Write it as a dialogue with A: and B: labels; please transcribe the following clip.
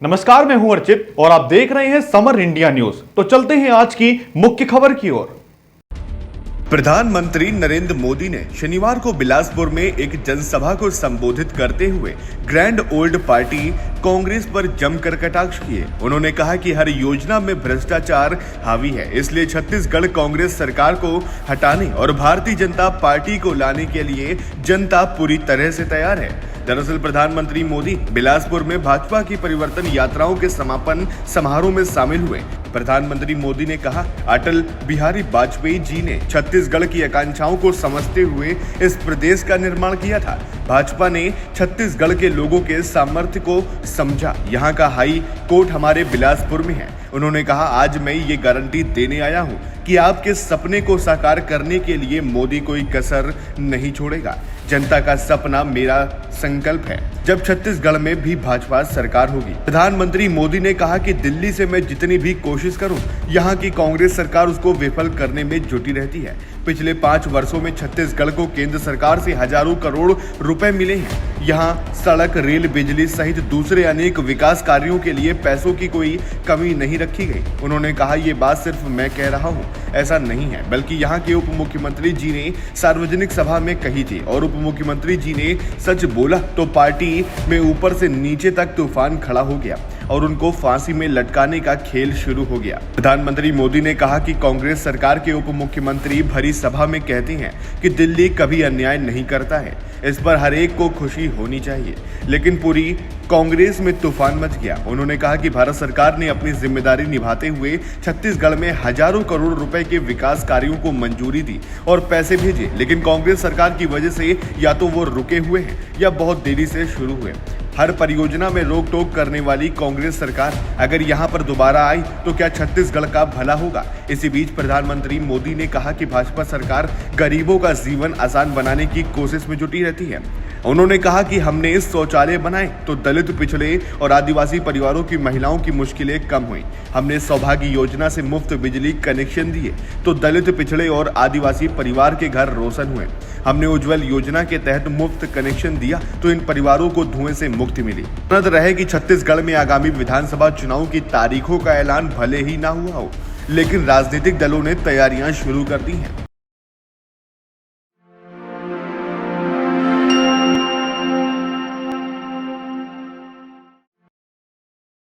A: नमस्कार, मैं हूं अर्चित और आप देख रहे हैं समर इंडिया न्यूज। तो चलते हैं आज की मुख्य खबर की ओर।
B: प्रधानमंत्री नरेंद्र मोदी ने शनिवार को बिलासपुर में एक जनसभा को संबोधित करते हुए ग्रैंड ओल्ड पार्टी कांग्रेस पर जमकर कटाक्ष किए। उन्होंने कहा कि हर योजना में भ्रष्टाचार हावी है, इसलिए छत्तीसगढ़ कांग्रेस सरकार को हटाने और भारतीय जनता पार्टी को लाने के लिए जनता पूरी तरह से तैयार है। दरअसल प्रधानमंत्री मोदी बिलासपुर में भाजपा की परिवर्तन यात्राओं के समापन समारोह में शामिल हुए। प्रधानमंत्री मोदी ने कहा, अटल बिहारी वाजपेयी जी ने छत्तीसगढ़ की आकांक्षाओं को समझते हुए इस प्रदेश का निर्माण किया था। भाजपा ने छत्तीसगढ़ के लोगों के सामर्थ्य को समझा। यहाँ का हाई कोर्ट हमारे बिलासपुर में है। उन्होंने कहा, आज मैं ये गारंटी देने आया हूँ कि आपके सपने को साकार करने के लिए मोदी कोई कसर नहीं छोड़ेगा। जनता का सपना मेरा संकल्प है जब छत्तीसगढ़ में भी भाजपा सरकार होगी। प्रधानमंत्री मोदी ने कहा कि दिल्ली से मैं जितनी भी कोशिश करूं, यहाँ की कांग्रेस सरकार उसको विफल करने में जुटी रहती है। पिछले 5 वर्षों में छत्तीसगढ़ को केंद्र सरकार से हजारों करोड़ रुपए मिले हैं। यहाँ सड़क, रेल, बिजली सहित दूसरे अनेक विकास कार्यों के लिए पैसों की कोई कमी नहीं रखी गई। उन्होंने कहा, ये बात सिर्फ मैं कह रहा हूँ, ऐसा नहीं है, बल्कि यहाँ के उप मुख्यमंत्री जी ने सार्वजनिक सभा में कही थी और उप मुख्यमंत्री जी ने सच बोला तो पार्टी में ऊपर से नीचे तक तूफान खड़ा हो गया और उनको फांसी में लटकाने का खेल शुरू हो गया। प्रधानमंत्री मोदी ने कहा कि कांग्रेस सरकार के उप मुख्यमंत्री भरी सभा में कहते हैं कि दिल्ली कभी अन्याय नहीं करता है, इस पर हर एक को खुशी होनी चाहिए, लेकिन पूरी कांग्रेस में तूफान मच गया। उन्होंने कहा कि भारत सरकार ने अपनी जिम्मेदारी निभाते हुए छत्तीसगढ़ में हजारों करोड़ रुपए के विकास कार्यों को मंजूरी दी और पैसे भेजे, लेकिन कांग्रेस सरकार की वजह से या तो वो रुके हुए हैं या बहुत देरी से शुरू हुए। हर परियोजना में रोक टोक करने वाली कांग्रेस सरकार अगर यहां पर दोबारा आई तो क्या छत्तीसगढ़ का भला होगा? इसी बीच प्रधानमंत्री मोदी ने कहा कि भाजपा सरकार गरीबों का जीवन आसान बनाने की कोशिश में जुटी रहती है। उन्होंने कहा कि हमने शौचालय बनाए तो दलित, पिछड़े और आदिवासी परिवारों की महिलाओं की मुश्किलें कम हुई। हमने सौभाग्य योजना से मुफ्त बिजली कनेक्शन दिए तो दलित, पिछड़े और आदिवासी परिवार के घर रोशन हुए। हमने उज्जवल योजना के तहत मुफ्त कनेक्शन दिया तो इन परिवारों को धुएं से मुक्ति मिली। ध्यान रहे कि छत्तीसगढ़ में आगामी विधानसभा चुनाव की तारीखों का ऐलान भले ही ना हुआ हो, लेकिन राजनीतिक दलों ने तैयारियां शुरू कर दी हैं।